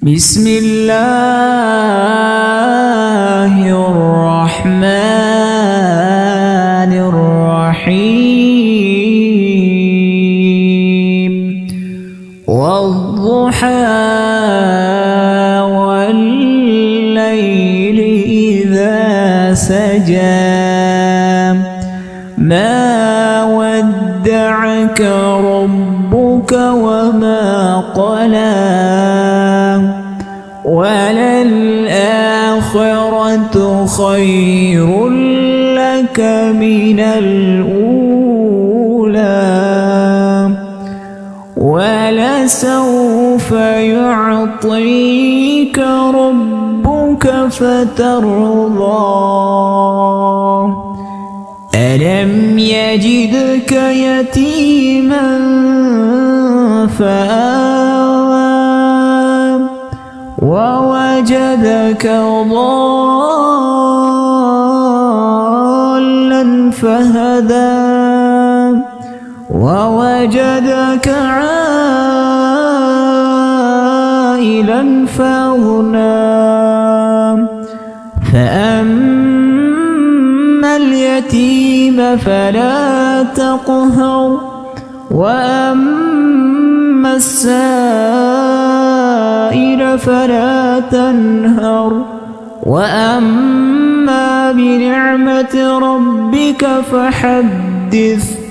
بسم الله الرحمن الرحيم والضحى والليل إذا سجى ما ودعك ربك وما قلى وللآخرة خير لك من الأولى ولسوف يعطيك ربك فترضى ألم يجدك يتيما فآوى ووجدك ضالا فهدى ووجدك عائلا فأغنى فأما اليتيم فلا تقهر وأما السائل فلا تنهر وأما بنعمة ربك فحدث